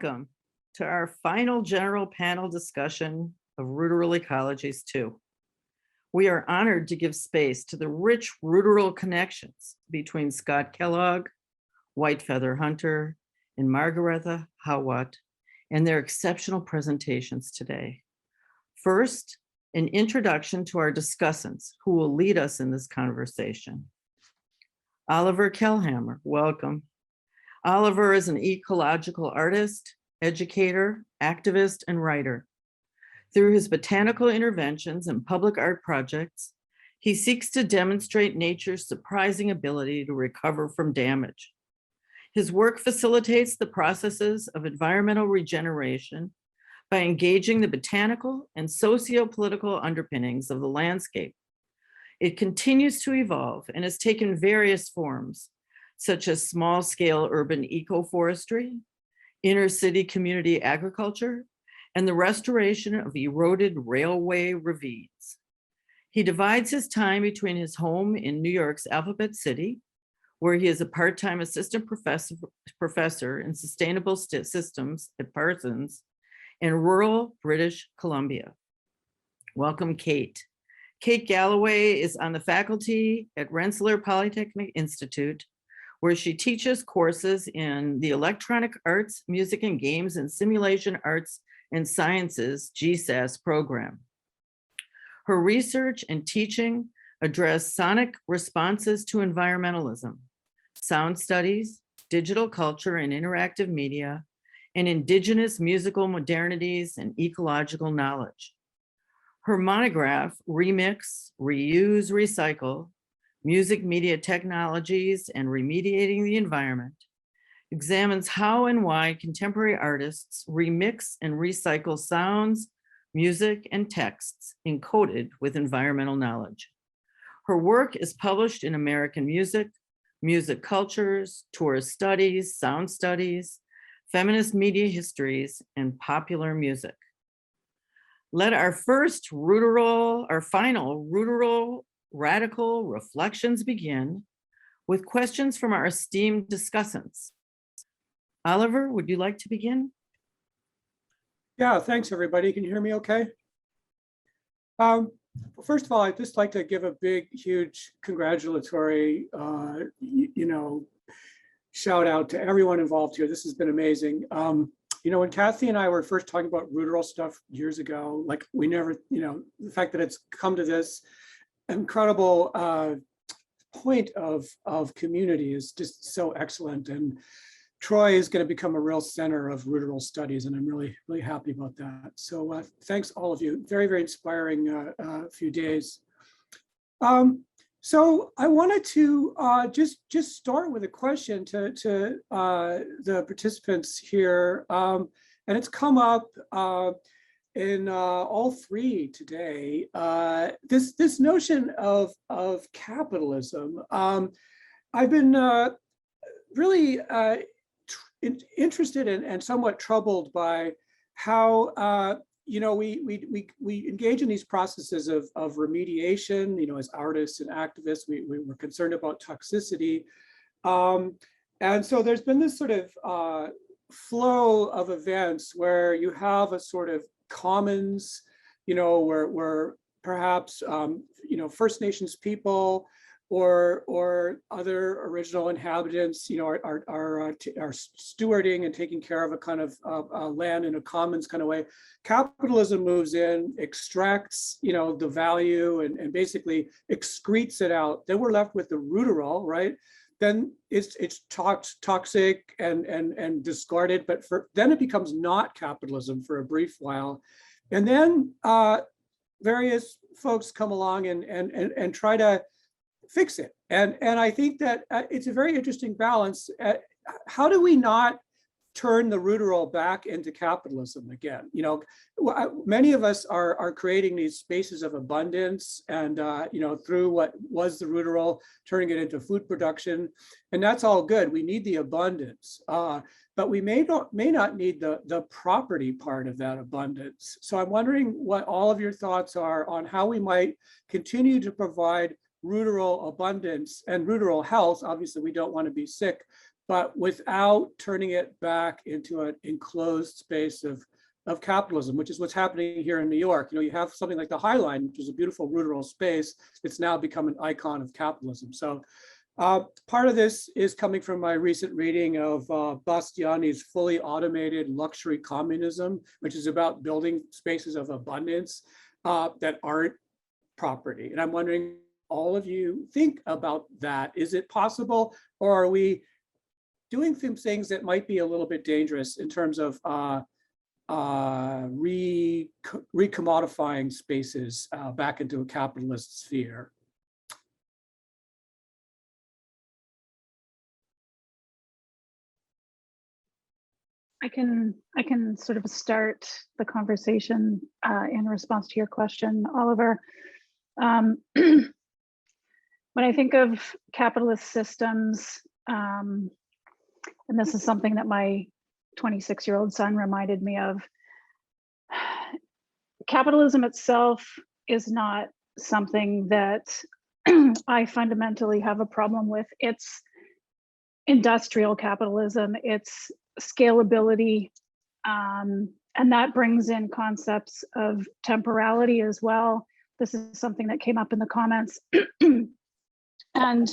Welcome to our final general panel discussion of Ruderal Ecologies 2. We are honored to give space to the rich ruderal connections between Scott Kellogg, White Feather Hunter, and Margaretha Hawat, and their exceptional presentations today. First, an introduction to our discussants who will lead us in this conversation. Oliver Kellhammer, welcome. Oliver is an ecological artist, educator, activist, and writer. Through his botanical interventions and public art projects, he seeks to demonstrate nature's surprising ability to recover from damage. His work facilitates the processes of environmental regeneration by engaging the botanical and socio-political underpinnings of the landscape. It continues to evolve and has taken various forms, such as small-scale urban ecoforestry, inner-city community agriculture, and the restoration of eroded railway ravines. He divides his time between his home in New York's Alphabet City, where he is a part-time assistant professor in sustainable systems at Parsons, and rural British Columbia. Welcome, Kate. Kate Galloway is on the faculty at Rensselaer Polytechnic Institute, where she teaches courses in the Electronic Arts, Music and Games, and Simulation Arts and Sciences GSAS program. Her research and teaching address sonic responses to environmentalism, sound studies, digital culture and interactive media, and indigenous musical modernities and ecological knowledge. Her monograph, Remix, Reuse, Recycle, Music Media Technologies and Remediating the Environment, examines how and why contemporary artists remix and recycle sounds, music, and texts encoded with environmental knowledge. Her work is published in American Music, Music Cultures, Tourist Studies, Sound Studies, Feminist Media Histories, and Popular Music. Let our final ruderal radical reflections begin with questions from our esteemed discussants. Oliver, would you like to begin? Yeah, thanks everybody. Can you hear me okay? First of all, I'd just like to give a big, huge congratulatory, shout out to everyone involved here. This has been amazing. When Kathy and I were first talking about ruderal stuff years ago, like we never, the fact that it's come to this incredible point of community is just so excellent. And Troy is going to become a real center of ruderal studies, and I'm really, really happy about that. So thanks all of you. Very, very inspiring few days. So I wanted to just start with a question to the participants here, and it's come up in all three today. This notion of capitalism. I've been really interested in and somewhat troubled by how we engage in these processes of remediation. As artists and activists, we're concerned about toxicity, and so there's been this sort of flow of events where you have a sort of commons, where perhaps First Nations people or other original inhabitants, are stewarding and taking care of a kind of land in a commons kind of way. Capitalism moves in, extracts, the value and basically excretes it out. Then we're left with the ruderal, right? Then it's toxic and discarded, but then it becomes not capitalism for a brief while. And then various folks come along and try to fix it. And I think that it's a very interesting balance. How do we not turn the ruderal back into capitalism again? Many of us are creating these spaces of abundance and, through what was the ruderal, turning it into food production. And that's all good. We need the abundance, but we may not need the property part of that abundance. So I'm wondering what all of your thoughts are on how we might continue to provide ruderal abundance and ruderal health. Obviously, we don't want to be sick, but without turning it back into an enclosed space of capitalism, which is what's happening here in New York. You know, you have something like the High Line, which is a beautiful rural space. It's now become an icon of capitalism. So part of this is coming from my recent reading of Bastiani's Fully Automated Luxury Communism, which is about building spaces of abundance that aren't property. And I'm wondering, all of you think about that. Is it possible, or are we doing things that might be a little bit dangerous in terms of recommodifying spaces back into a capitalist sphere? I can sort of start the conversation in response to your question, Oliver. When I think of capitalist systems, and this is something that my 26-year-old son reminded me of, capitalism itself is not something that I fundamentally have a problem with. It's industrial capitalism, it's scalability, and that brings in concepts of temporality as well. This is something that came up in the comments. And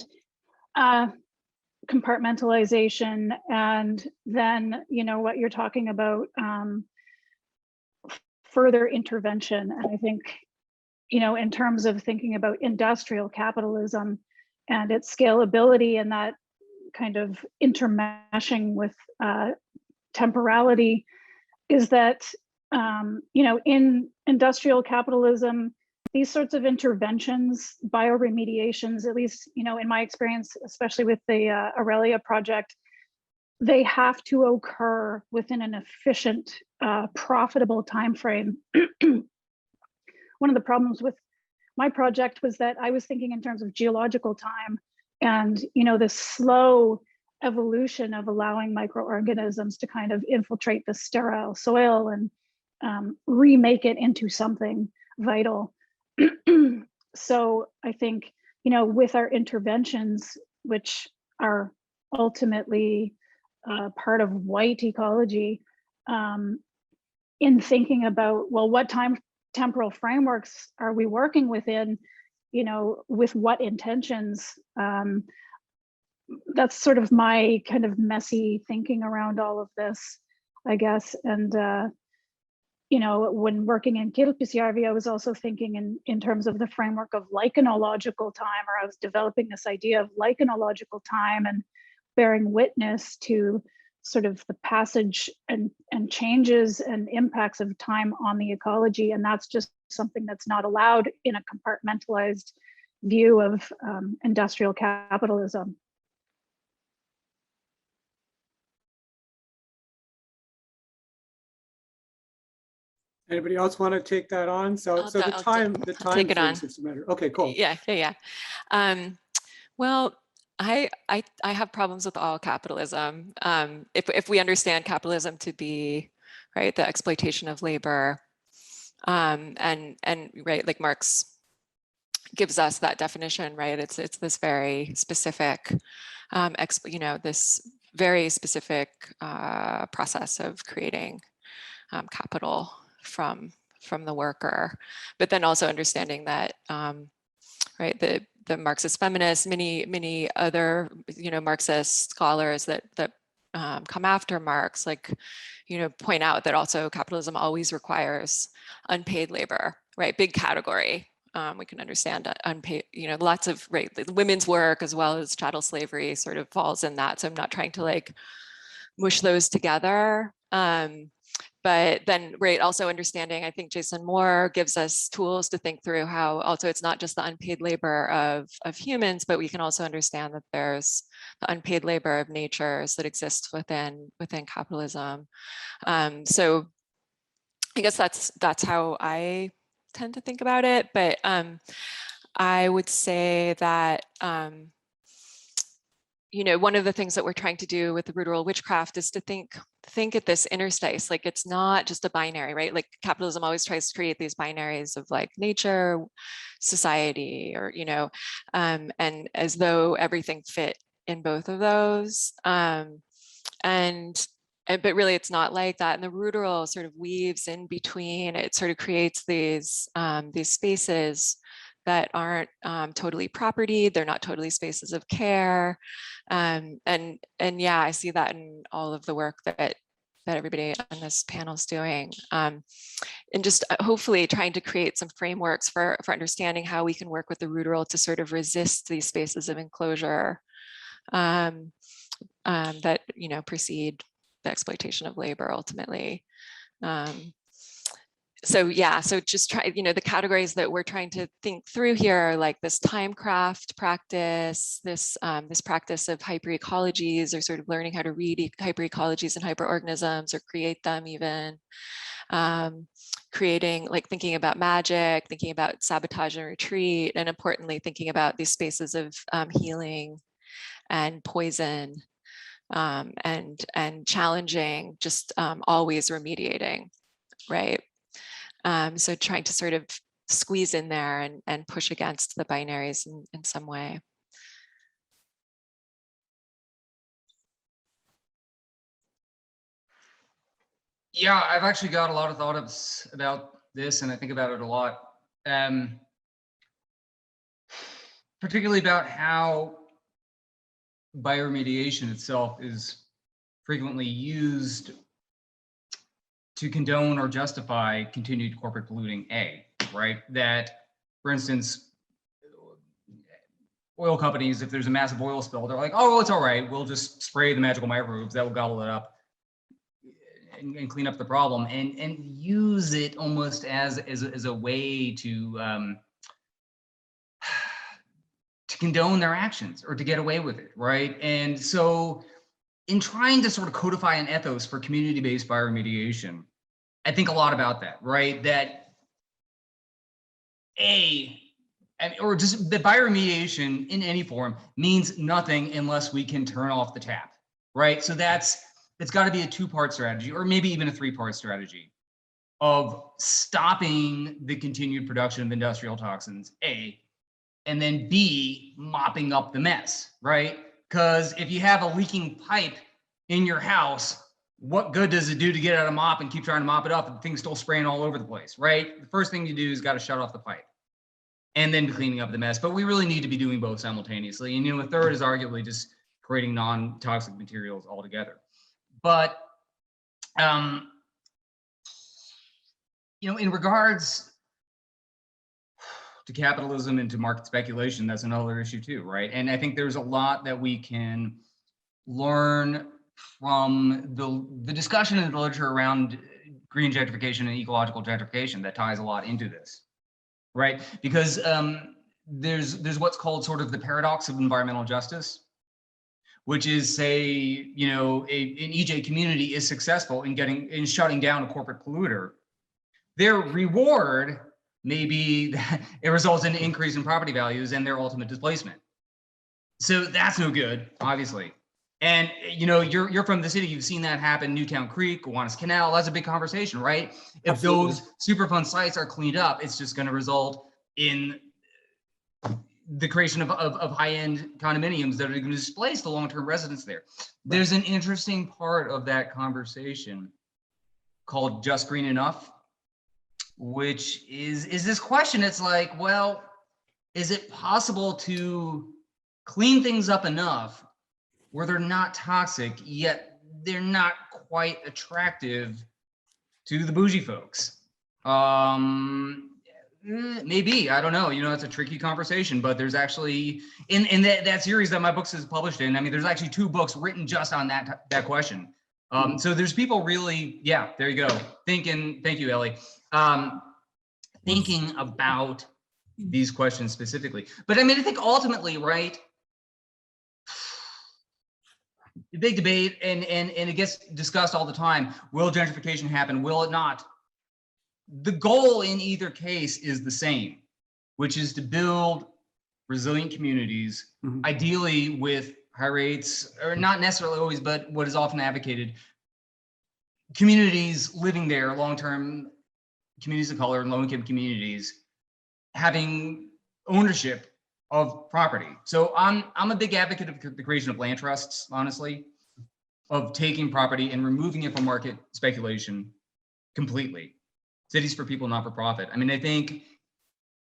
compartmentalization, and then, you know, what you're talking about, further intervention. And I think, you know, in terms of thinking about industrial capitalism and its scalability, and that kind of intermeshing with temporality, is that, you know, in industrial capitalism, these sorts of interventions, bioremediations, at least, you know, in my experience, especially with the Aurelia project, they have to occur within an efficient, profitable time frame. One of the problems with my project was that I was thinking in terms of geological time, and, you know, the slow evolution of allowing microorganisms to kind of infiltrate the sterile soil and remake it into something vital. So I think, you know, with our interventions, which are ultimately part of white ecology, in thinking about, well, what temporal frameworks are we working within, you know, with what intentions? That's sort of my kind of messy thinking around all of this, I guess. And you know, when working in Kilpisjärvi, I was also thinking in terms of the framework of lichenological time, or I was developing this idea of lichenological time and bearing witness to sort of the passage and changes and impacts of time on the ecology. And that's just something that's not allowed in a compartmentalized view of industrial capitalism. Anybody else want to take that on? So the time take it on. seems to matter. Okay, cool. Yeah. Well, I have problems with all capitalism. If we understand capitalism to be, right, the exploitation of labor, and right, like Marx gives us that definition, right? It's this very specific, you know, this very specific process of creating capital from the worker, but then also understanding that, right, the Marxist feminists, many other, you know, Marxist scholars that come after Marx, like, you know, point out that also capitalism always requires unpaid labor, right? Big category. We can understand unpaid, you know, lots of, right, women's work as well as chattel slavery sort of falls in that. So I'm not trying to like mush those together. But then, right, also understanding, I think Jason Moore gives us tools to think through how also it's not just the unpaid labor of humans, but we can also understand that there's the unpaid labor of natures that exists within capitalism. So I guess that's how I tend to think about it. But I would say that you know, one of the things that we're trying to do with the rural witchcraft is to think at this interstice, like it's not just a binary, right? Like capitalism always tries to create these binaries of like nature, society, or, you know, and as though everything fit in both of those. But really it's not like that. And the ruderal sort of weaves in between. It sort of creates these spaces that aren't totally property. They're not totally spaces of care. And yeah, I see that in all of the work that everybody on this panel is doing. And just hopefully trying to create some frameworks for understanding how we can work with the ruderal to sort of resist these spaces of enclosure that, you know, precede the exploitation of labor ultimately. So yeah, so just try, you know, the categories that we're trying to think through here are like this timecraft practice, this practice of hyper-ecologies, or sort of learning how to read hyper-ecologies and hyperorganisms, or create them even. Creating, like thinking about magic, thinking about sabotage and retreat, and importantly, thinking about these spaces of healing and poison, and challenging, just always remediating, right? So trying to sort of squeeze in there and push against the binaries in some way. Yeah, I've actually got a lot of thoughts about this, and I think about it a lot, particularly about how bioremediation itself is frequently used to condone or justify continued corporate polluting, right? That, for instance, oil companies, if there's a massive oil spill, they're like, oh, well, it's all right. We'll just spray the magical microbes that will gobble it up and clean up the problem, and use it almost as a way to condone their actions or to get away with it, right? And so in trying to sort of codify an ethos for community-based bioremediation, I think a lot about that, right? That or just the bioremediation in any form means nothing unless we can turn off the tap, right? So it's got to be a two-part strategy, or maybe even a three-part strategy of stopping the continued production of industrial toxins, and then B, mopping up the mess, right? Because if you have a leaking pipe in your house, what good does it do to get out a mop and keep trying to mop it up and things still spraying all over the place, right? The first thing you do is got to shut off the pipe and then cleaning up the mess. But we really need to be doing both simultaneously. And, you know, a third is arguably just creating non-toxic materials altogether. But, you know, in regards to capitalism and to market speculation, that's another issue too, right? And I think there's a lot that we can learn from the discussion in the literature around green gentrification and ecological gentrification that ties a lot into this, right? Because there's what's called sort of the paradox of environmental justice, which is, say, you know, an EJ community is successful in shutting down a corporate polluter. Their reward may be that it results in an increase in property values and their ultimate displacement. So that's no good, obviously. And, you know, you're from the city, you've seen that happen, Newtown Creek, Gowanus Canal, that's a big conversation, right? If Absolutely. those Superfund sites are cleaned up, it's just going to result in the creation of high-end condominiums that are going to displace the long-term residents there. There's an interesting part of that conversation called Just Green Enough, which is this question. It's like, well, is it possible to clean things up enough where they're not toxic, yet they're not quite attractive to the bougie folks? Maybe, I don't know. You know, it's a tricky conversation, but there's actually in that series that my books is published in, I mean, there's actually 2 books written just on that question. So there's people really, yeah, there you go. Thinking, thank you, Ellie. Thinking about these questions specifically. But I mean, I think ultimately, right, the big debate, and it gets discussed all the time, will gentrification happen? Will it not? The goal in either case is the same, which is to build resilient communities, ideally with high rates, or not necessarily always, but what is often advocated, communities living there, long-term communities of color and low-income communities, having ownership of property. So I'm a big advocate of the creation of land trusts, honestly, of taking property and removing it from market speculation completely. Cities for people, not for profit. I mean, I think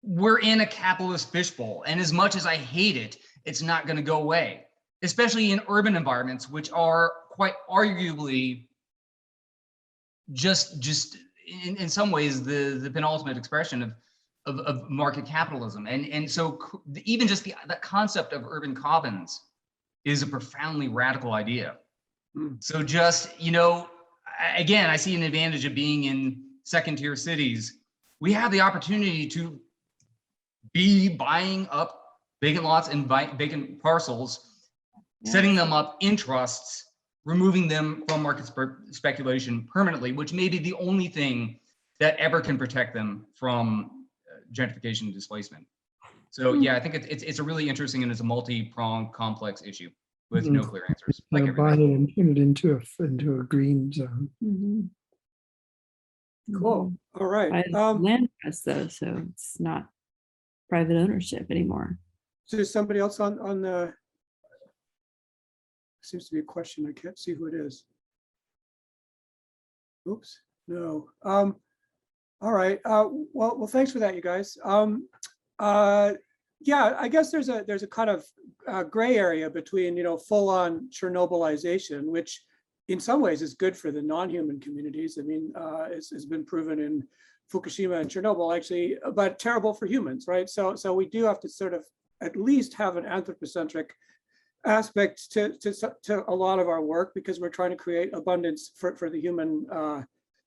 we're in a capitalist fishbowl, and as much as I hate it, it's not going to go away, especially in urban environments, which are quite arguably just in some ways the penultimate expression of market capitalism. And so even just the concept of urban commons is a profoundly radical idea. So just, again, I see an advantage of being in second tier cities. We have the opportunity to be buying up vacant lots and vacant parcels, setting them up in trusts, removing them from market speculation permanently, which may be the only thing that ever can protect them from gentrification and displacement. So yeah, I think it's a really interesting, and it's a multi-pronged complex issue with no clear answers. Like buy it and turn it into a green zone. Cool. All right. Land trust though, so it's not private ownership anymore. So there's somebody else on the, seems to be a question. I can't see who it is. Oops, no. All right. Well, thanks for that, you guys. Yeah, I guess there's a kind of gray area between, full-on Chernobylization, which in some ways is good for the non-human communities. I mean, it's been proven in Fukushima and Chernobyl, actually, but terrible for humans, right? So we do have to sort of at least have an anthropocentric aspect to a lot of our work, because we're trying to create abundance for the human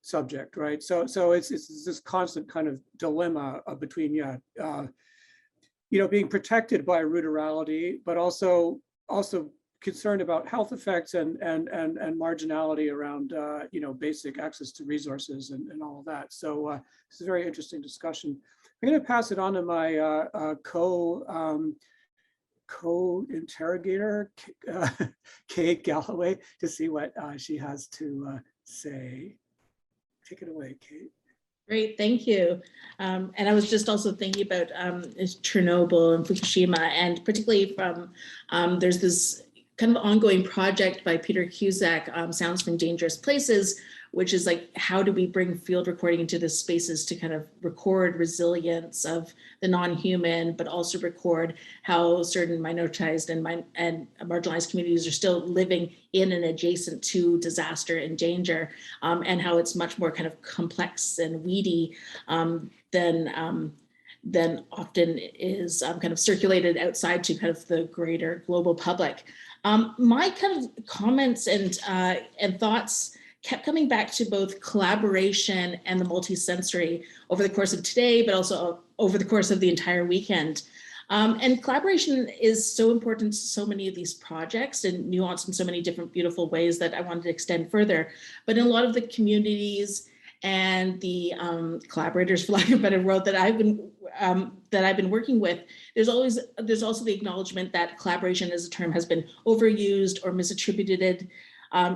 subject, right? So it's this constant kind of dilemma between being protected by rurality, but also concerned about health effects and marginality around basic access to resources and all of that. So this is a very interesting discussion. I'm going to pass it on to my co-interrogator, Kate Galloway, to see what she has to say. Take it away, Kate. Great, thank you. And I was just also thinking about Chernobyl and Fukushima, and particularly from, there's this kind of ongoing project by Peter Cusack, Sounds from Dangerous Places, which is like, how do we bring field recording into the spaces to kind of record resilience of the non-human, but also record how certain minoritized and marginalized communities are still living in and adjacent to disaster and danger, and how it's much more kind of complex and weedy than often is kind of circulated outside to kind of the greater global public. My kind of comments and thoughts kept coming back to both collaboration and the multisensory over the course of today, but also over the course of the entire weekend. And collaboration is so important to so many of these projects and nuanced in so many different beautiful ways that I wanted to extend further. But in a lot of the communities and the collaborators, for lack of a better word, that I've been working with, there's also the acknowledgement that collaboration as a term has been overused or misattributed,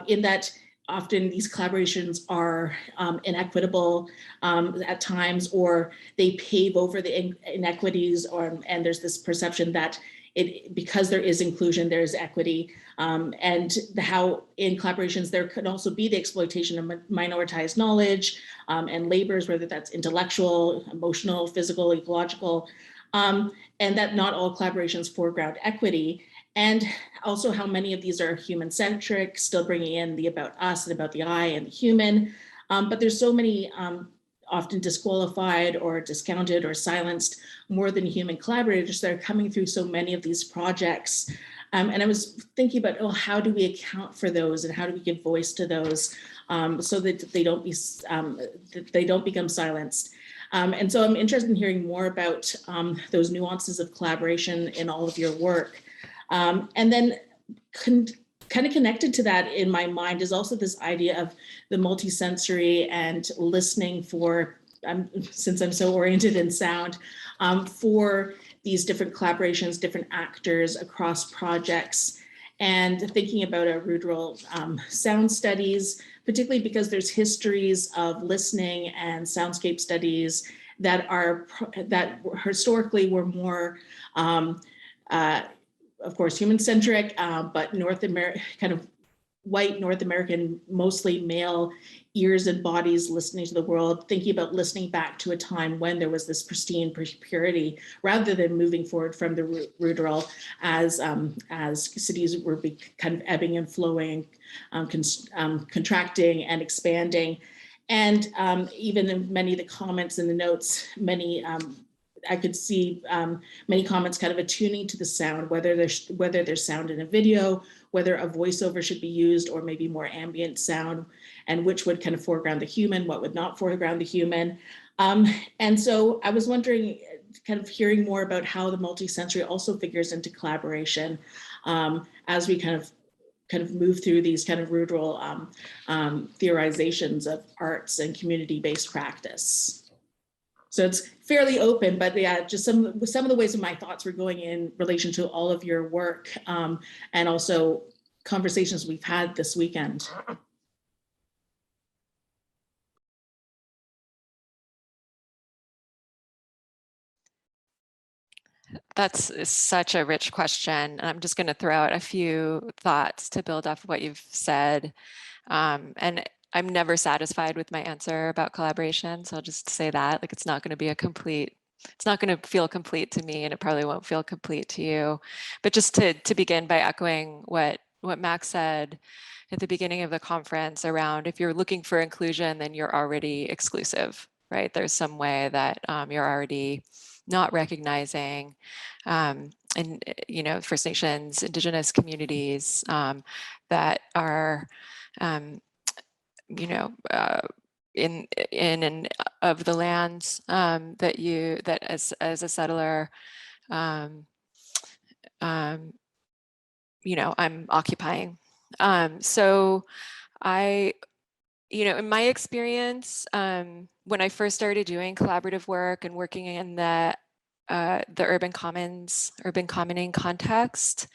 in that often these collaborations are inequitable at times, or they pave over the inequities, and there's this perception that because there is inclusion, there is equity, and how in collaborations there could also be the exploitation of minoritized knowledge and labors, whether that's intellectual, emotional, physical, ecological, and that not all collaborations foreground equity. And also how many of these are human-centric, still bringing in the about us and about the I and the human. But there's so many often disqualified or discounted or silenced more than human collaborators that are coming through so many of these projects. And I was thinking about, how do we account for those and how do we give voice to those so that they don't become silenced. And so I'm interested in hearing more about those nuances of collaboration in all of your work. And then kind of connected to that in my mind is also this idea of the multisensory and listening for, since I'm so oriented in sound, for these different collaborations, different actors across projects, and thinking about a ruderal sound studies, particularly because there's histories of listening and soundscape studies that historically were more, of course, human-centric, but North America, kind of white North American, mostly male ears and bodies listening to the world, thinking about listening back to a time when there was this pristine purity, rather than moving forward from the ruderal as cities were kind of ebbing and flowing, contracting and expanding. And even in many of the comments in the notes, I could see many comments kind of attuning to the sound, whether there's sound in a video, whether a voiceover should be used, or maybe more ambient sound, and which would kind of foreground the human, what would not foreground the human. And so I was wondering, kind of hearing more about how the multisensory also figures into collaboration as we kind of move through these kind of ruderal theorizations of arts and community-based practice. So it's fairly open, but yeah, just some of the ways that my thoughts were going in relation to all of your work, and also conversations we've had this weekend. That's such a rich question. And I'm just going to throw out a few thoughts to build off what you've said. And I'm never satisfied with my answer about collaboration. So I'll just say that, like, it's not going to be it's not going to feel complete to me, and it probably won't feel complete to you. But just to begin by echoing what Max said at the beginning of the conference around, if you're looking for inclusion, then you're already exclusive, right? There's some way that you're already not recognizing and, you know, First Nations, indigenous communities that are, you know, in and of the lands that as a settler, you know, I'm occupying. So you know, in my experience, when I first started doing collaborative work and working in the urban commoning context,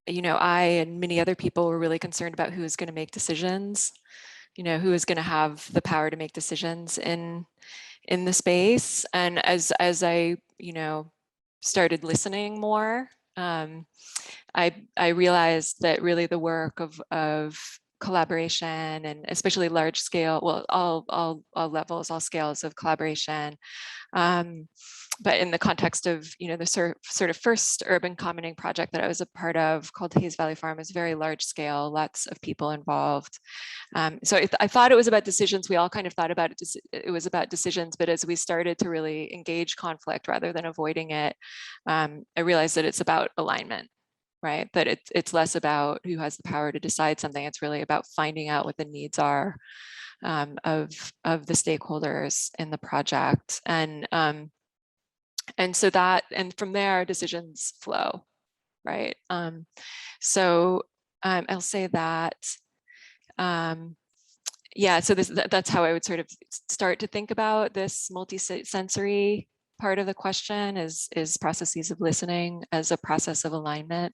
you know, I and many other people were really concerned about who is going to make decisions, you know, who is going to have the power to make decisions in the space. And as I, you know, started listening more, I realized that really the work of collaboration, and especially large scale, well, all levels, all scales of collaboration, but in the context of, you know, the sort of first urban commoning project that I was a part of, called Hayes Valley Farm, is very large scale, lots of people involved. So I thought it was about decisions. We all kind of thought about it. It was about decisions, but as we started to really engage conflict rather than avoiding it, I realized that it's about alignment, right? That it's less about who has the power to decide something. It's really about finding out what the needs are of the stakeholders in the project. And so that, and from there, decisions flow, right? So I'll say that, yeah, so that's how I would sort of start to think about this multi-sensory part of the question, is processes of listening as a process of alignment.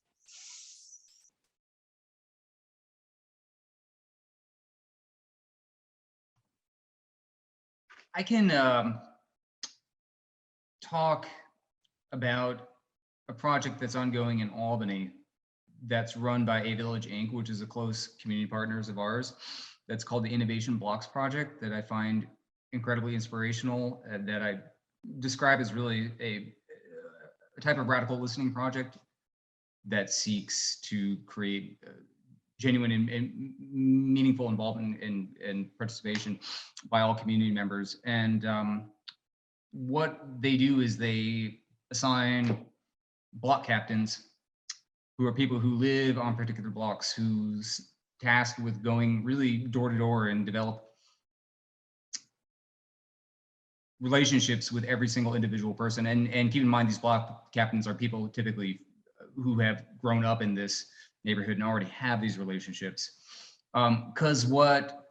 I can talk about a project that's ongoing in Albany that's run by A Village Inc., which is a close community partners of ours. That's called the Innovation Blocks Project, that I find incredibly inspirational, that I describe as really a type of radical listening project that seeks to create genuine and meaningful involvement and participation by all community members. And what they do is they assign block captains, who are people who live on particular blocks, who's tasked with going really door to door and develop relationships with every single individual person. And keep in mind, these block captains are people typically who have grown up in this neighborhood and already have these relationships. Because what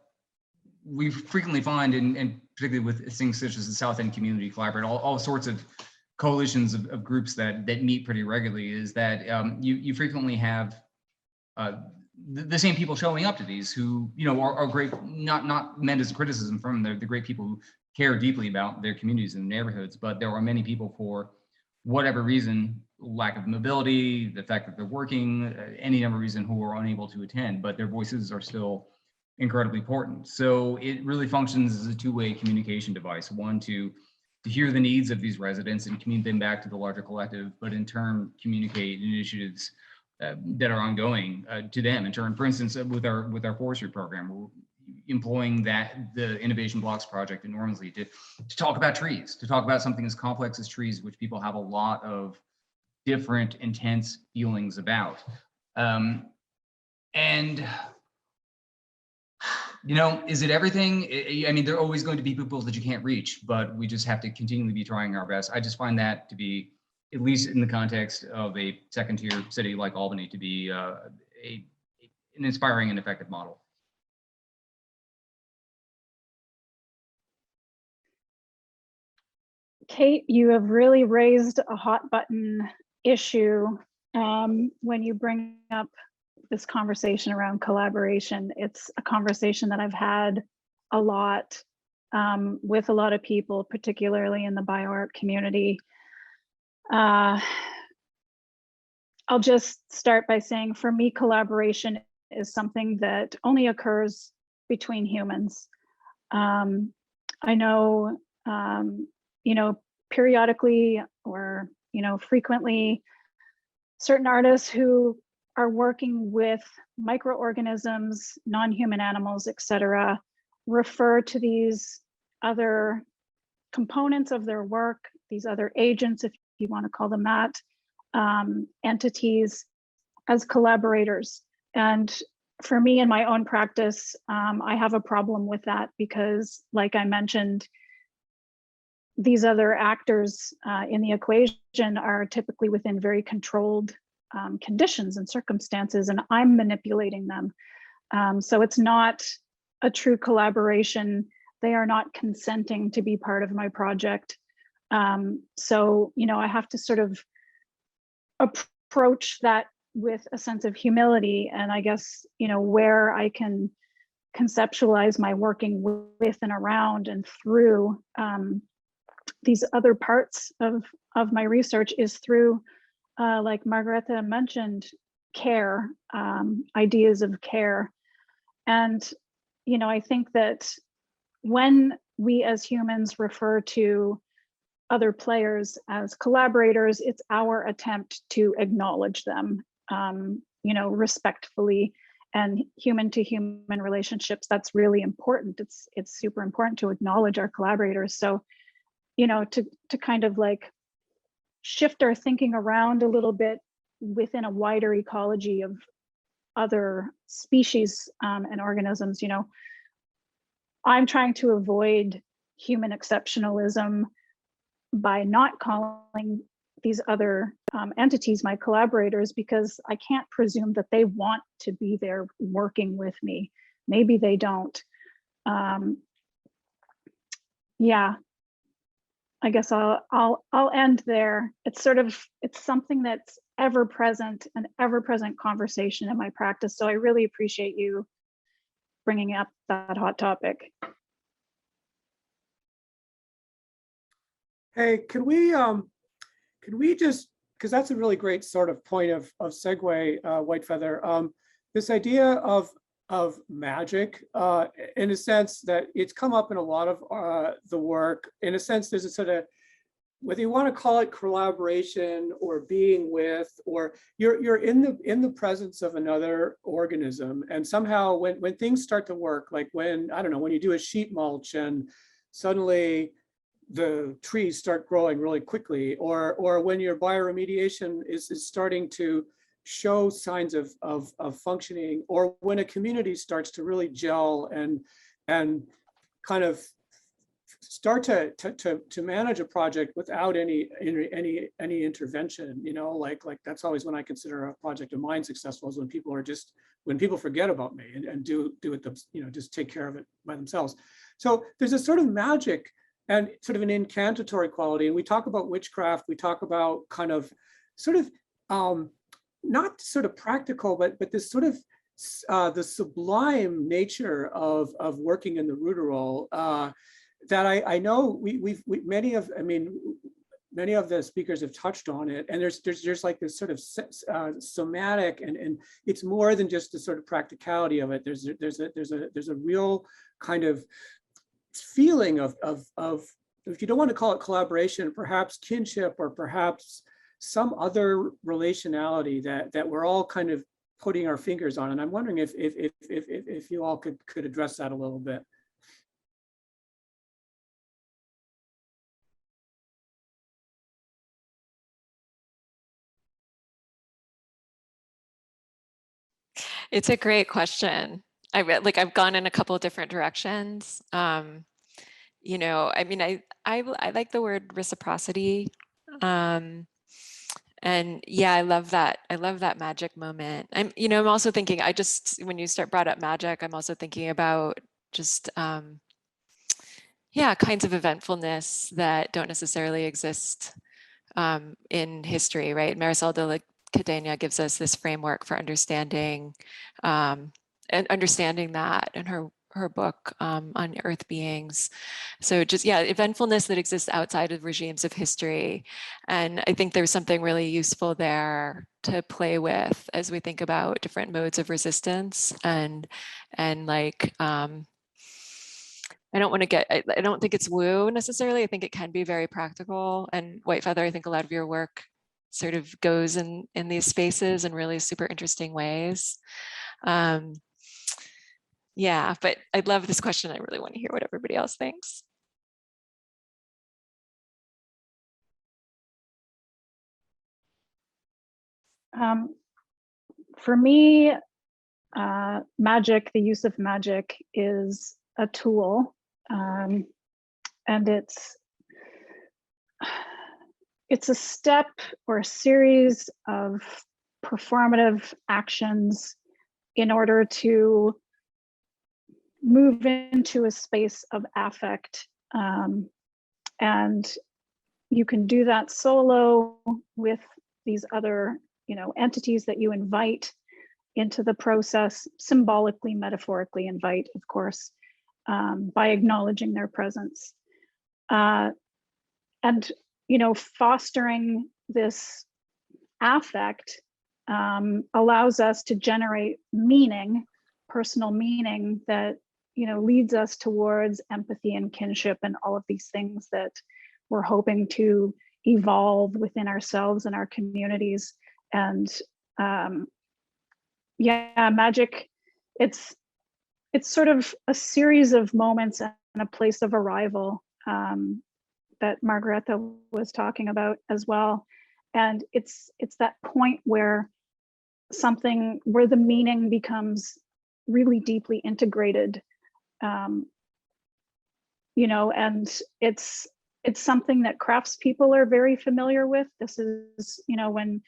we frequently find, and particularly with things such as the South End Community Collaborative, all sorts of coalitions of groups that meet pretty regularly, is that you frequently have the same people showing up to these, who, you know, are great, not meant as a criticism from them. They're the great people care deeply about their communities and neighborhoods, but there are many people, for whatever reason, lack of mobility, the fact that they're working, any number of reasons, who are unable to attend, but their voices are still incredibly important. So it really functions as a two-way communication device. One, to hear the needs of these residents and communicate them back to the larger collective, but in turn communicate initiatives that are ongoing to them. In turn, for instance, with our forestry program, we're employing the Innovation Blocks project enormously to talk about trees, to talk about something as complex as trees, which people have a lot of different intense feelings about. And you know, is it everything? I mean, there are always going to be people that you can't reach, but we just have to continually be trying our best. I just find that to be, at least in the context of a second-tier city like Albany, to be an inspiring and effective model. Kate, you have really raised a hot button issue when you bring up this conversation around collaboration. It's a conversation that I've had a lot with a lot of people, particularly in the bioart community. I'll just start by saying, for me, collaboration is something that only occurs between humans. I know, you know, periodically or, you know, frequently, certain artists who are working with microorganisms, non-human animals, etc., refer to these other components of their work, these other agents, if you want to call them that, entities, as collaborators. And for me in my own practice, I have a problem with that because, like I mentioned, these other actors in the equation are typically within very controlled conditions and circumstances, and I'm manipulating them. So it's not a true collaboration. They are not consenting to be part of my project. So, you know, I have to sort of approach that with a sense of humility, and I guess, you know, where I can conceptualize my working with and around and through these other parts of my research is through, like Margareta mentioned, care, ideas of care. And, you know, I think that when we as humans refer to other players as collaborators, it's our attempt to acknowledge them, you know, respectfully, and human to human relationships. That's really important. It's super important to acknowledge our collaborators. So, you know, to kind of like shift our thinking around a little bit within a wider ecology of other species and organisms, you know, I'm trying to avoid human exceptionalism by not calling these other entities my collaborators, because I can't presume that they want to be there working with me. Maybe they don't. Yeah, I guess I'll end there. It's sort of, it's something that's ever present, an ever present conversation in my practice. So I really appreciate you bringing up that hot topic. Hey, can we just, because that's a really great sort of point of segue, White Feather, this idea of magic, in a sense that it's come up in a lot of the work. In a sense, there's a sort of, whether you want to call it collaboration or being with, or you're in the presence of another organism, and somehow when things start to work, like when, I don't know, when you do a sheet mulch and suddenly the trees start growing really quickly, or when your bioremediation is starting to show signs of functioning, or when a community starts to really gel and kind of start to manage a project without any intervention, you know, like that's always when I consider a project of mine successful, is when people forget about me and do it, you know, just take care of it by themselves. So there's a sort of magic and sort of an incantatory quality. And we talk about witchcraft, we talk about kind of sort of not sort of practical, but this sort of the sublime nature of working in the ruderal. that I know many of the speakers have touched on it, and there's like this sort of somatic, and it's more than just the sort of practicality of it. There's a real kind of feeling of, if you don't want to call it collaboration, perhaps kinship, or perhaps some other relationality that we're all kind of putting our fingers on. And I'm wondering if you all could address that a little bit. It's a great question. I've gone in a couple of different directions. You know, I mean, I like the word reciprocity. And yeah, I love that. I love that magic moment. I'm also thinking, when you brought up magic, I'm also thinking about just, yeah, kinds of eventfulness that don't necessarily exist in history, right? Marisol de la Cadena gives us this framework for understanding and understanding that in her book on earth beings. So just, yeah, eventfulness that exists outside of regimes of history. And I think there's something really useful there to play with as we think about different modes of resistance and like, I don't think it's woo necessarily. I think it can be very practical. And White Feather, I think a lot of your work sort of goes in these spaces in really super interesting ways. Yeah, but I love this question. I really want to hear what everybody else thinks. For me, magic, the use of magic is a tool, and it's a step or a series of performative actions in order to move into a space of affect. And you can do that solo with these other, entities that you invite into the process, symbolically, metaphorically invite, of course, by acknowledging their presence. And fostering this affect allows us to generate meaning, personal meaning that leads us towards empathy and kinship and all of these things that we're hoping to evolve within ourselves and our communities. And yeah, magic, it's sort of a series of moments and a place of arrival that Margareta was talking about as well. And it's that point where the meaning becomes really deeply integrated, and it's something that craftspeople are very familiar with. This is, when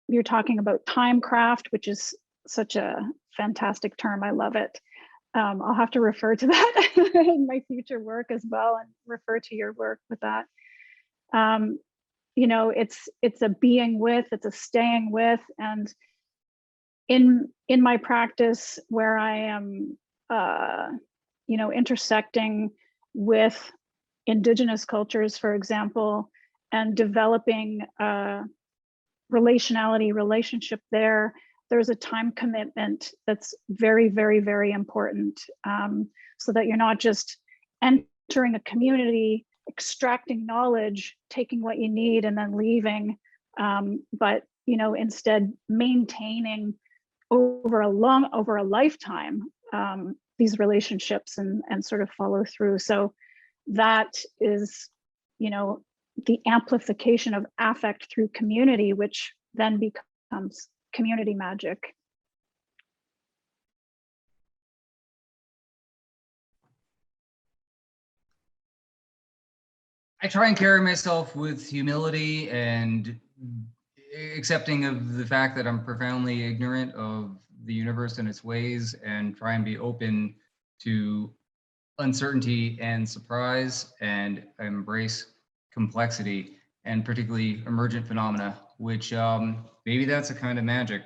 you're talking about time craft, which is such a fantastic term, I love it. I'll have to refer to that in my future work as well, and refer to your work with that. It's a being with, it's a staying with, and in my practice where I am, intersecting with indigenous cultures, for example, and developing a relationship there's a time commitment that's very, very, very important, so that you're not just entering a community, extracting knowledge, taking what you need and then leaving, but instead maintaining over a lifetime these relationships and sort of follow through. So that is, the amplification of affect through community, which then becomes community magic. I try and carry myself with humility and accepting of the fact that I'm profoundly ignorant of the universe and its ways, and try and be open to uncertainty and surprise, and embrace complexity, and particularly emergent phenomena, which maybe that's a kind of magic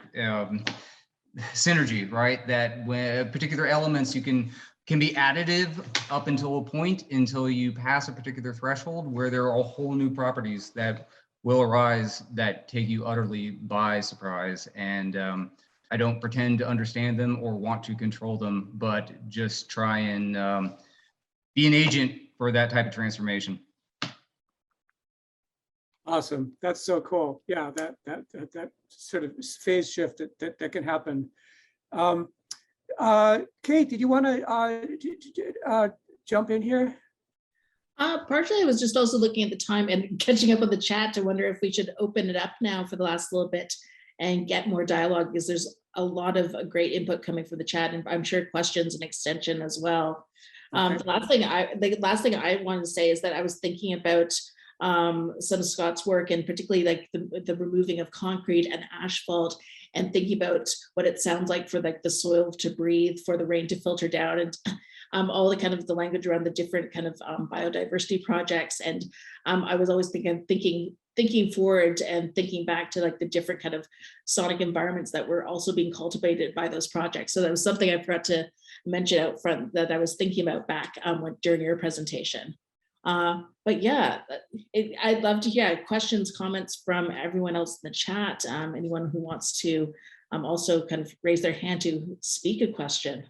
synergy, right? That when particular elements you can can be additive up until a point, until you pass a particular threshold where there are whole new properties that will arise that take you utterly by surprise. And I don't pretend to understand them or want to control them, but just try and be an agent for that type of transformation. Awesome. That's so cool. Yeah, that sort of phase shift that can happen. Kate, did you want to jump in here? Partially, I was just also looking at the time and catching up on the chat to wonder if we should open it up now for the last little bit and get more dialogue, because there's a lot of great input coming from the chat, and I'm sure questions and extension as well. Okay. The last thing I wanted to say is that I was thinking about some of Scott's work, and particularly like the removing of concrete and asphalt, and thinking about what it sounds like for like the soil to breathe, for the rain to filter down, and all the kind of the language around the different kind of biodiversity projects. And I was always thinking forward and thinking back to like the different kind of sonic environments that were also being cultivated by those projects. So that was something I forgot to mention out front that I was thinking about back during your presentation. But yeah, I'd love to hear questions, comments from everyone else in the chat. Anyone who wants to also kind of raise their hand to speak a question.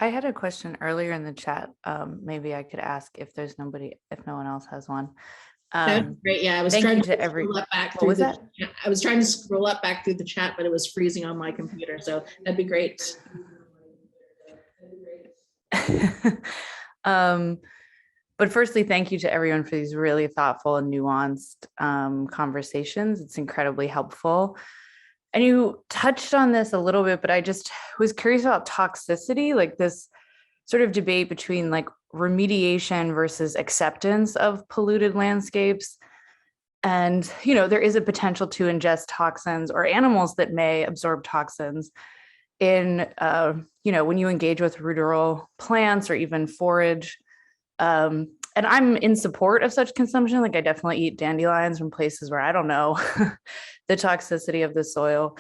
I had a question earlier in the chat. Maybe I could ask if there's nobody, if no one else has one. Great. Yeah, I was thank trying you to to every. scroll up back What through was the that? chat. I was trying to scroll up back through the chat, but it was freezing on my computer. So that'd be great. But firstly, thank you to everyone for these really thoughtful and nuanced conversations. It's incredibly helpful. And you touched on this a little bit, but I just was curious about toxicity, like this sort of debate between like remediation versus acceptance of polluted landscapes. And, you know, there is a potential to ingest toxins or animals that may absorb toxins in, you know, when you engage with ruderal plants or even forage. And I'm in support of such consumption. Like I definitely eat dandelions from places where I don't know the toxicity of the soil.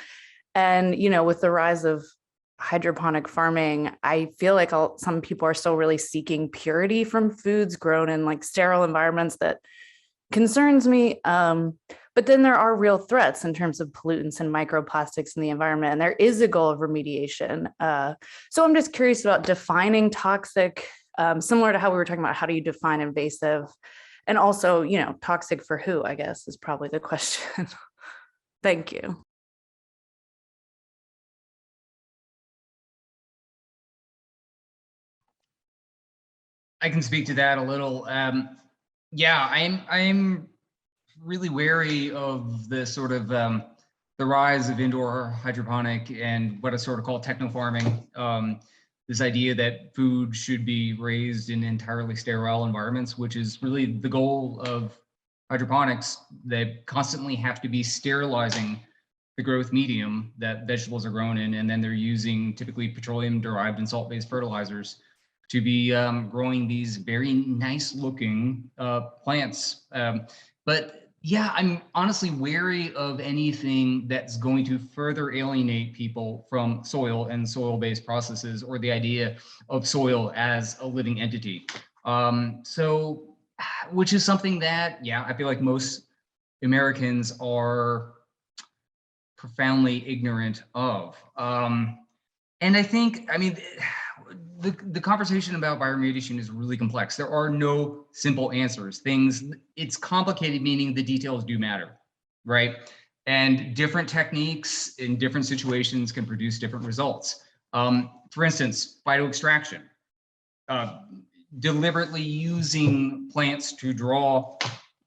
And, you know, with the rise of hydroponic farming, I feel like some people are still really seeking purity from foods grown in like sterile environments. That concerns me. But then there are real threats in terms of pollutants and microplastics in the environment. And there is a goal of remediation. So I'm just curious about defining toxic, similar to how we were talking about how do you define invasive, and also, you know, toxic for who, I guess, is probably the question. Thank you. I can speak to that a little. Yeah, I'm really wary of the sort of the rise of indoor hydroponic and what I sort of call techno farming. This idea that food should be raised in entirely sterile environments, which is really the goal of hydroponics. They constantly have to be sterilizing the growth medium that vegetables are grown in, and then they're using typically petroleum-derived and salt-based fertilizers to be growing these very nice looking plants. But yeah, I'm honestly wary of anything that's going to further alienate people from soil and soil-based processes, or the idea of soil as a living entity. So, which is something that, yeah, I feel like most Americans are profoundly ignorant of. And I think, I mean, the conversation about bioremediation is really complex. There are no simple answers. It's complicated, meaning the details do matter, right? And different techniques in different situations can produce different results. For instance, phytoextraction, deliberately using plants to draw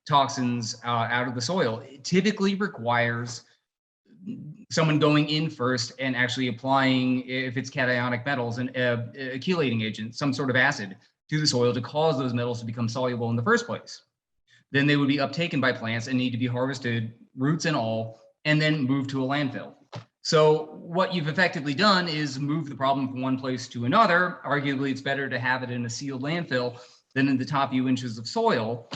toxins out of the soil. It typically requires someone going in first and actually applying, if it's cationic metals, and a chelating agent, some sort of acid, to the soil to cause those metals to become soluble in the first place. Then they would be uptaken by plants and need to be harvested, roots and all, and then moved to a landfill. So what you've effectively done is move the problem from one place to another. Arguably, it's better to have it in a sealed landfill than in the top few inches of soil.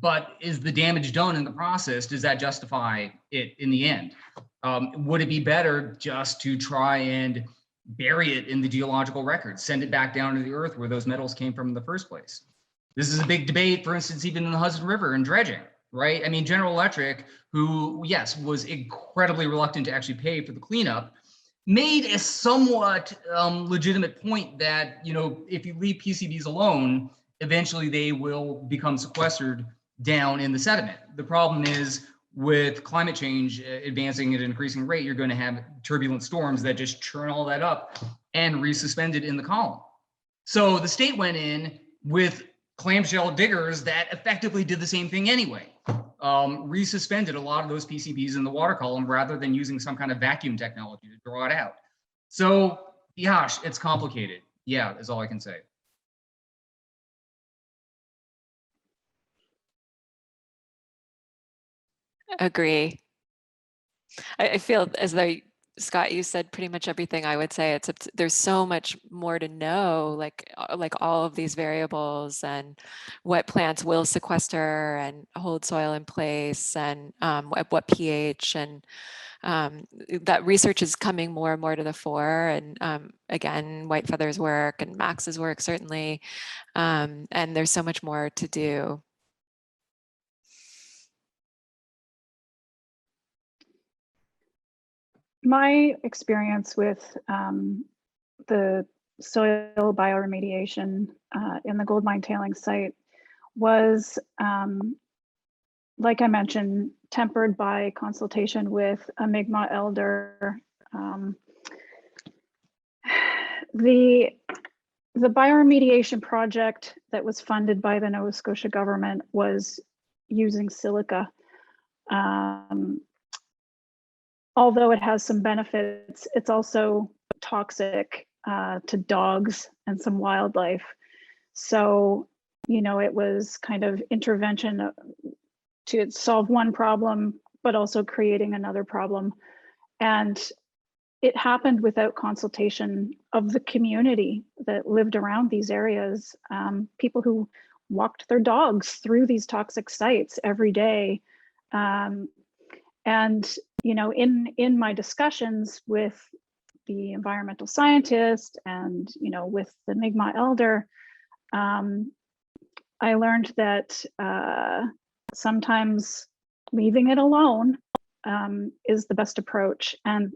But is the damage done in the process? Does that justify it in the end? Would it be better just to try and bury it in the geological record, send it back down to the earth where those metals came from in the first place? This is a big debate, for instance, even in the Hudson River and dredging, right? I mean, General Electric, who, yes, was incredibly reluctant to actually pay for the cleanup, made a somewhat legitimate point that, you know, if you leave PCBs alone, eventually they will become sequestered down in the sediment. The problem is, with climate change advancing at an increasing rate, you're going to have turbulent storms that just churn all that up and resuspend it in the column. So the state went in with clamshell diggers that effectively did the same thing anyway. Resuspended a lot of those PCBs in the water column rather than using some kind of vacuum technology to draw it out. So, gosh, it's complicated. Yeah, is all I can say. Agree. I feel as though, Scott, you said pretty much everything I would say. There's so much more to know, like all of these variables and what plants will sequester and hold soil in place, and at what pH, and that research is coming more and more to the fore. And again, Whitefeather's work and Max's work certainly, and there's so much more to do. My experience with the soil bioremediation in the gold mine tailing site was, like I mentioned, tempered by consultation with a Mi'kmaq elder. The bioremediation project that was funded by the Nova Scotia government was using silica. Although it has some benefits, it's also toxic to dogs and some wildlife. So, you know, it was kind of intervention to solve one problem, but also creating another problem. And it happened without consultation of the community that lived around these areas, people who walked their dogs through these toxic sites every day. And, you know, in my discussions with the environmental scientist and, you know, with the Mi'kmaq elder, I learned that sometimes leaving it alone is the best approach. And,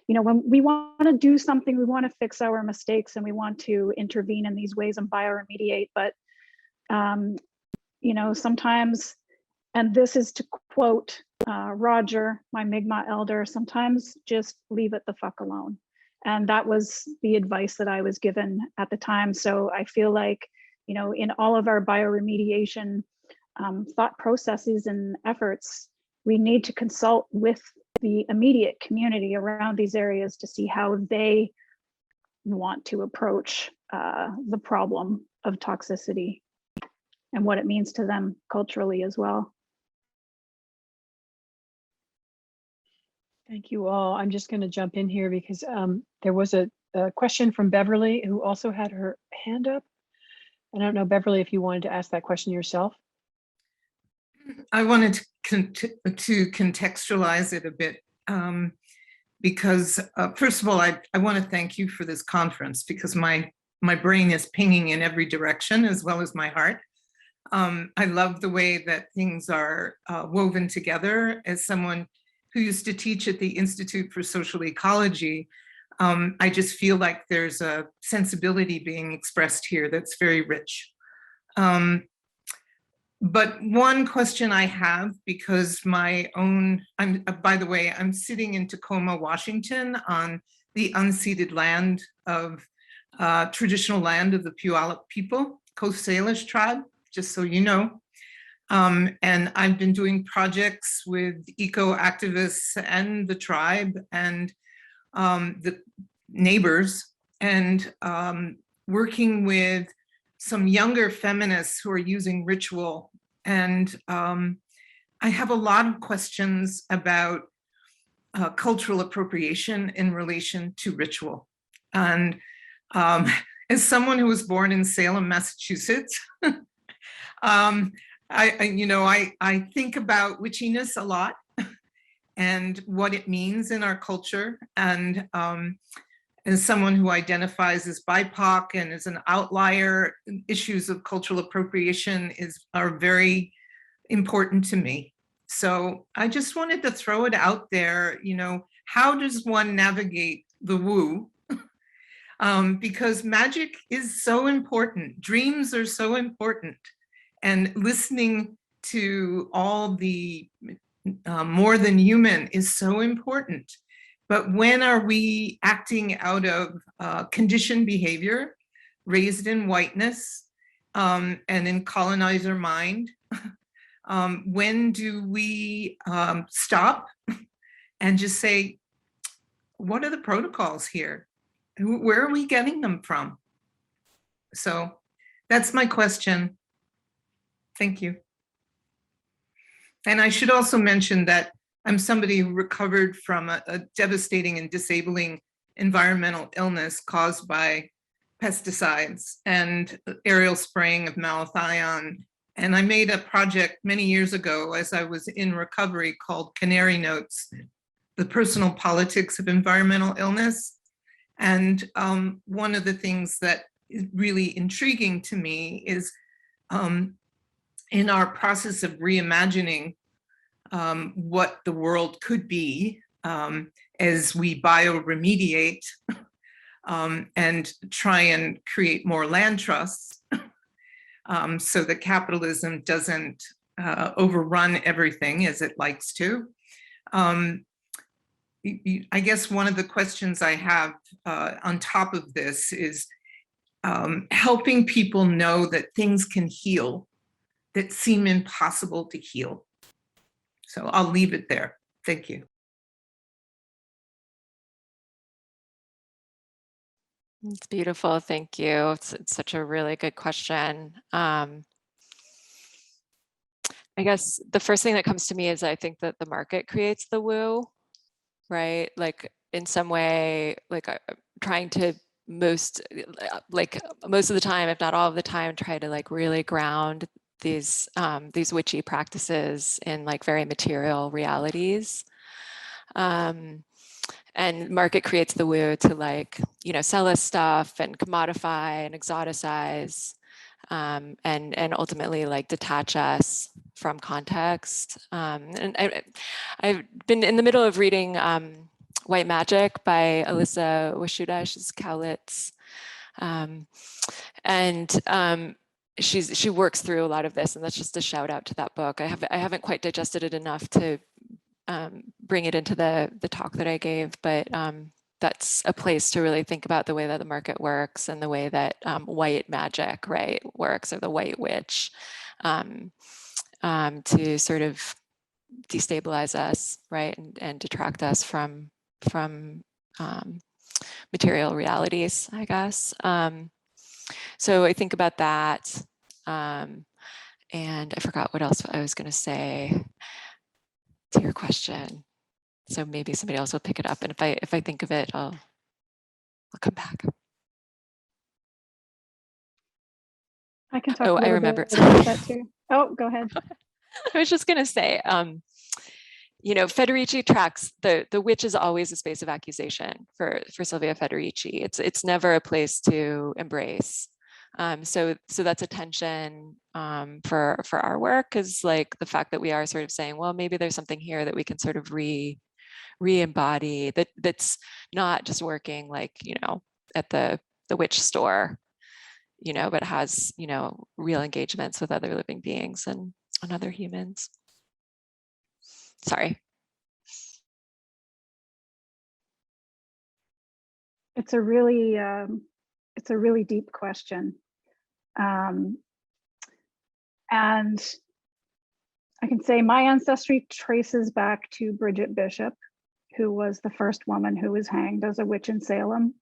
you know, when we want to do something, we want to fix our mistakes and we want to intervene in these ways and bioremediate. But, you know, sometimes, and this is to quote Roger, my Mi'kmaq elder, sometimes just leave it the fuck alone. And that was the advice that I was given at the time. So I feel like, you know, in all of our bioremediation thought processes and efforts, we need to consult with the immediate community around these areas to see how they want to approach the problem of toxicity and what it means to them culturally as well. Thank you all. I'm just going to jump in here because there was a question from Beverly, who also had her hand up. I don't know, Beverly, if you wanted to ask that question yourself. I wanted to contextualize it a bit because first of all, I want to thank you for this conference because my brain is pinging in every direction as well as my heart. I love the way that things are woven together. As someone who used to teach at the Institute for Social Ecology, I just feel like there's a sensibility being expressed here that's very rich. But one question I have, because by the way, I'm sitting in Tacoma, Washington on the unceded land of traditional land of the Puyallup people, Coast Salish tribe, just so you know. And I've been doing projects with eco-activists and the tribe and the neighbors, and working with some younger feminists who are using ritual. And I have a lot of questions about cultural appropriation in relation to ritual. And as someone who was born in Salem, Massachusetts, I think about witchiness a lot and what it means in our culture. And as someone who identifies as BIPOC and as an outlier, issues of cultural appropriation are very important to me. So I just wanted to throw it out there, how does one navigate the woo? Because magic is so important. Dreams are so important. And listening to all the more than human is so important. But when are we acting out of conditioned behavior, raised in whiteness and in colonizer mind? When do we stop and just say, what are the protocols here? Where are we getting them from? So that's my question. Thank you. And I should also mention that I'm somebody who recovered from a devastating and disabling environmental illness caused by pesticides and aerial spraying of malathion. And I made a project many years ago as I was in recovery called Canary Notes, the personal politics of environmental illness. And one of the things that is really intriguing to me is in our process of reimagining what the world could be as we bioremediate and try and create more land trusts so that capitalism doesn't overrun everything as it likes to. I guess one of the questions I have on top of this is helping people know that things can heal that seem impossible to heal. So I'll leave it there. Thank you. It's beautiful. Thank you. It's such a really good question. I guess the first thing that comes to me is I think that the market creates the woo, right? Like in some way, like trying to most of the time, if not all of the time, try to like really ground these witchy practices in like very material realities. And market creates the woo to like, sell us stuff and commodify and exoticize and ultimately like detach us from context. And I've been in the middle of reading White Magic by Alyssa Washuda. She's Cowlitz. She works through a lot of this, and that's just a shout out to that book. I haven't quite digested it enough to bring it into the talk that I gave, but that's a place to really think about the way that the market works and the way that white magic, right, works, or the white witch, to sort of destabilize us, right, and detract us from material realities, I guess. So I think about that, and I forgot what else I was going to say to your question. So maybe somebody else will pick it up, and if I think of it, I'll come back. I can talk. Oh, a I little remember. bit about that too. Oh, go ahead. I was just going to say, Federici tracks the witch is always a space of accusation for Silvia Federici. It's never a place to embrace. So that's a tension for our work, is like the fact that we are sort of saying, well, maybe there's something here that we can sort of re-embody that's not just working like, at the witch store, but has, real engagements with other living beings and other humans. Sorry. It's a really deep question. And I can say my ancestry traces back to Bridget Bishop, who was the first woman who was hanged as a witch in Salem.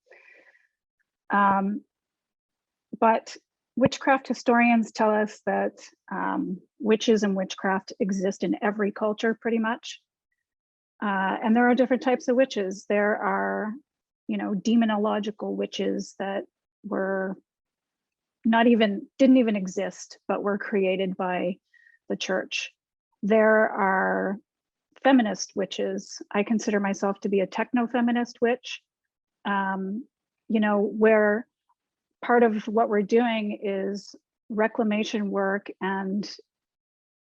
But witchcraft historians tell us that witches and witchcraft exist in every culture pretty much. And there are different types of witches. There are, demonological witches that were didn't even exist, but were created by the church. There are feminist witches. I consider myself to be a techno-feminist witch, where part of what we're doing is reclamation work and,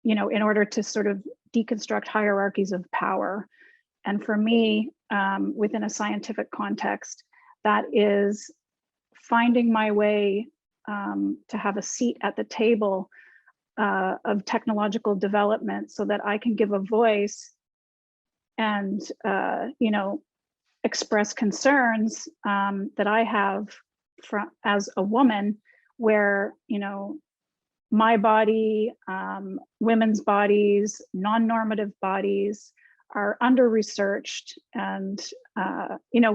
in order to sort of deconstruct hierarchies of power. And for me, within a scientific context, that is finding my way to have a seat at the table of technological development so that I can give a voice and, express concerns that I have as a woman, where, my body, women's bodies, non-normative bodies are under-researched and,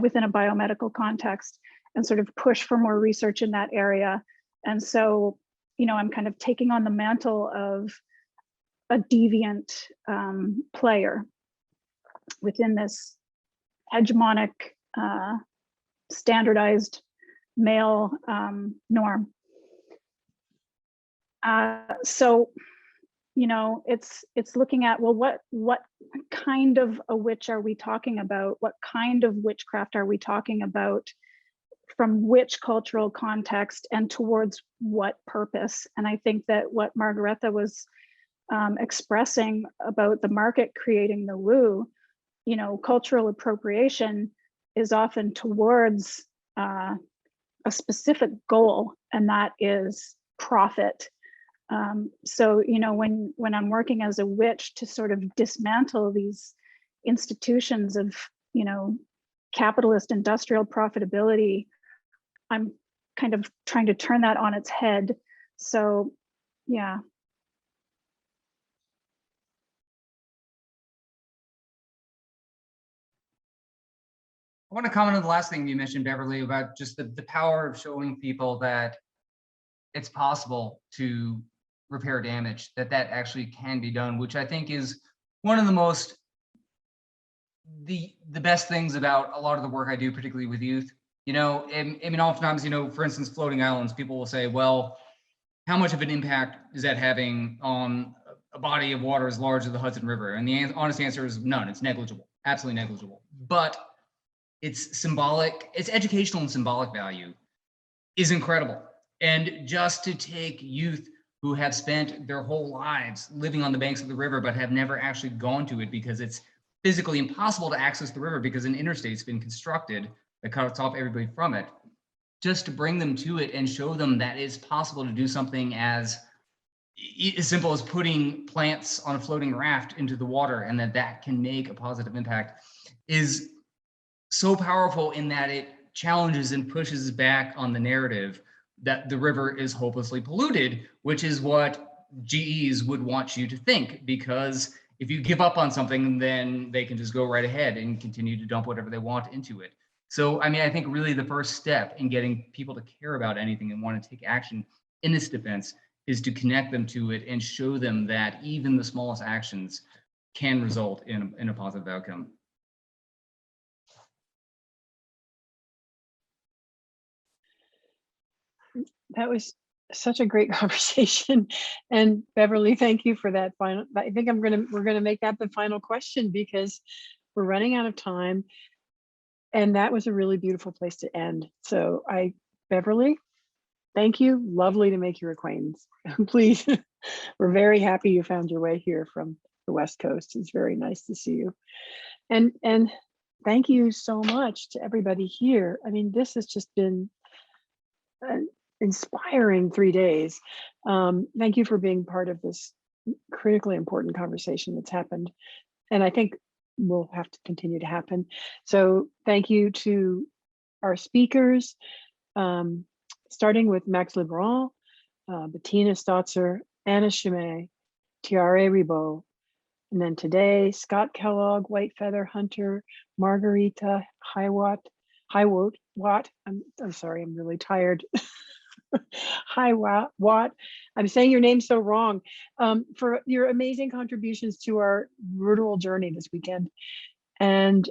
within a biomedical context, and sort of push for more research in that area. And so, I'm kind of taking on the mantle of a deviant player within this hegemonic, standardized male norm. So, it's looking at, well, what kind of a witch are we talking about? What kind of witchcraft are we talking about? From which cultural context and towards what purpose? And I think that what Margaretha was expressing about the market creating the woo, cultural appropriation is often towards a specific goal, and that is profit. So, when I'm working as a witch to sort of dismantle these institutions of, capitalist industrial profitability, I'm kind of trying to turn that on its head. So, yeah. I want to comment on the last thing you mentioned, Beverly, about just the power of showing people that it's possible to repair damage, that actually can be done, which I think is one of the most, the best things about a lot of the work I do, particularly with youth. Oftentimes, for instance, floating islands, people will say, well, how much of an impact is that having on a body of water as large as the Hudson River? And the honest answer is none. It's negligible, absolutely negligible. But its symbolic, its educational and symbolic value is incredible. And just to take youth who have spent their whole lives living on the banks of the river, but have never actually gone to it because it's physically impossible to access the river because an interstate's been constructed that cuts off everybody from it, just to bring them to it and show them that it's possible to do something as simple as putting plants on a floating raft into the water, and that can make a positive impact, is so powerful in that it challenges and pushes back on the narrative that the river is hopelessly polluted, which is what GEs would want you to think, because if you give up on something, then they can just go right ahead and continue to dump whatever they want into it. So, I think really the first step in getting people to care about anything and want to take action in this defense is to connect them to it and show them that even the smallest actions can result in a positive outcome. That was such a great conversation. And Beverly, thank you for that final. I think we're gonna make that the final question because we're running out of time. And that was a really beautiful place to end. So Beverly, thank you. Lovely to make your acquaintance. Please, we're very happy you found your way here from the West Coast. It's very nice to see you. And thank you so much to everybody here. This has just been an inspiring 3 days. Thank you for being part of this critically important conversation that's happened. And I think will have to continue to happen. So thank you to our speakers, starting with Max Lebrun, Bettina Stotzer, Anna Chimay, Tiare Ribeaux, And then today, Scott Kellogg, White Feather Hunter, Margarita Highwatt. I'm sorry, I'm really tired. Highwatt. I'm saying your name so wrong. For your amazing contributions to our rural journey this weekend. And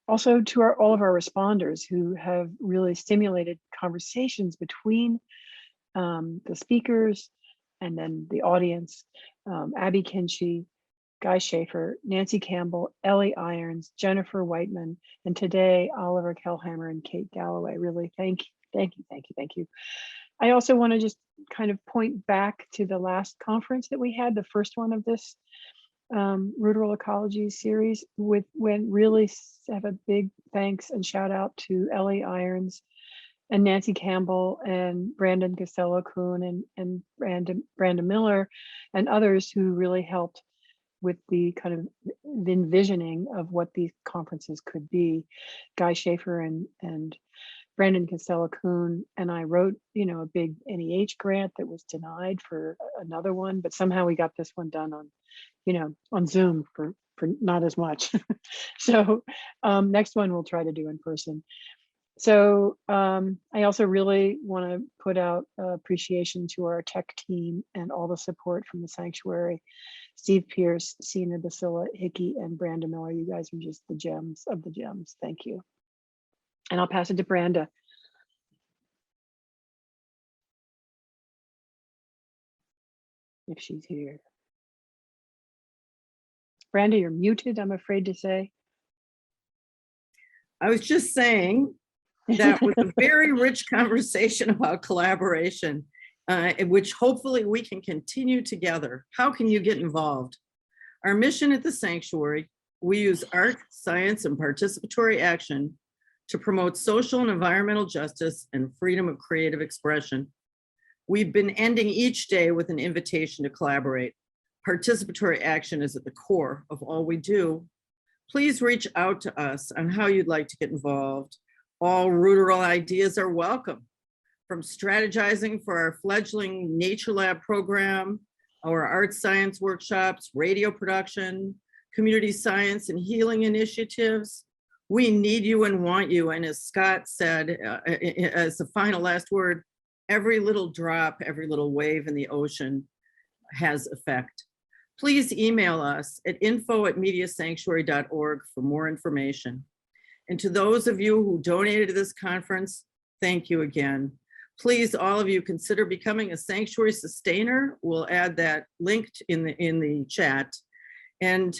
also to all of our responders who have really stimulated conversations between the speakers and then the audience, Abby Kinchy, Guy Schaefer, Nancy Campbell, Ellie Irons, Jennifer Whiteman, and today Oliver Kellhammer and Kate Galloway. Really thank you. I also want to just kind of point back to the last conference that we had, the first one of this Ruderal Ecologies series, when really have a big thanks and shout out to Ellie Irons and Nancy Campbell and Brandon Costello-Kuhn and Brandon Miller and others who really helped with the kind of envisioning of what these conferences could be. Guy Schaefer and Brandon Costello-Kuhn and I wrote, a big NEH grant that was denied for another one, but somehow we got this one done on Zoom for not as much. So next one we'll try to do in person. So I also really want to put out appreciation to our tech team and all the support from the sanctuary. Steve Pierce, Sina Basila Hickey, and Branda Miller. You guys are just the gems of the gems. Thank you. And I'll pass it to Branda. If she's here. Branda, you're muted, I'm afraid to say. I was just saying that was a very rich conversation about collaboration, in which hopefully we can continue together. How can you get involved? Our mission at the sanctuary, we use art, science, and participatory action to promote social and environmental justice and freedom of creative expression. We've been ending each day with an invitation to collaborate. Participatory action is at the core of all we do. Please reach out to us on how you'd like to get involved. All rural ideas are welcome, from strategizing for our fledgling Nature Lab program, our art science workshops, radio production, community science and healing initiatives. We need you and want you. And as Scott said, as the final last word, every little drop, every little wave in the ocean has effect. Please email us at info@mediasanctuary.org for more information. And to those of you who donated to this conference, thank you again. Please, all of you, consider becoming a sanctuary sustainer. We'll add that linked in the chat. And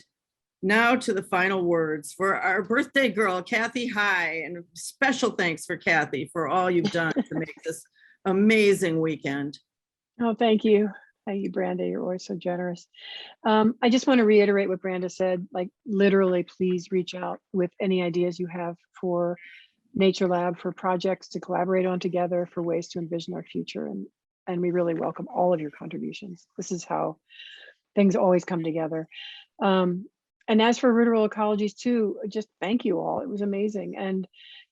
now to the final words for our birthday girl, Kathy High, and special thanks for Kathy for all you've done to make this amazing weekend. Oh, thank you. Thank you, Branda. You're always so generous. I just want to reiterate what Branda said, like literally, please reach out with any ideas you have for Nature Lab, for projects to collaborate on together, for ways to envision our future. And we really welcome all of your contributions. This is how things always come together. And as for Ruderal Ecologies too, just thank you all. It was amazing. And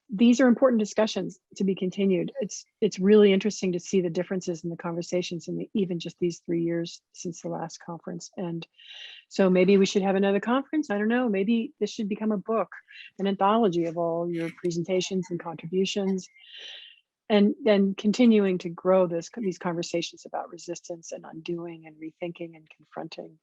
these are important discussions to be continued. It's really interesting to see the differences in the conversations in even just these 3 years since the last conference. And so maybe we should have another conference. I don't know, maybe this should become a book, an anthology of all your presentations and contributions. And then continuing to grow these conversations about resistance and undoing and rethinking and confronting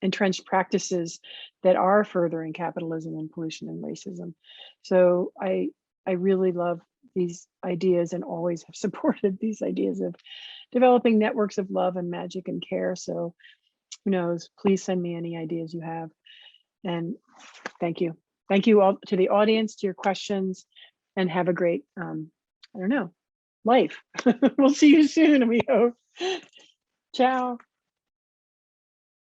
entrenched practices that are furthering capitalism and pollution and racism. So I really love these ideas and always have supported these ideas of developing networks of love and magic and care. So who knows, please send me any ideas you have. And thank you. Thank you all to the audience, to your questions, and have a great, I don't know, life. We'll see you soon, we hope. Ciao.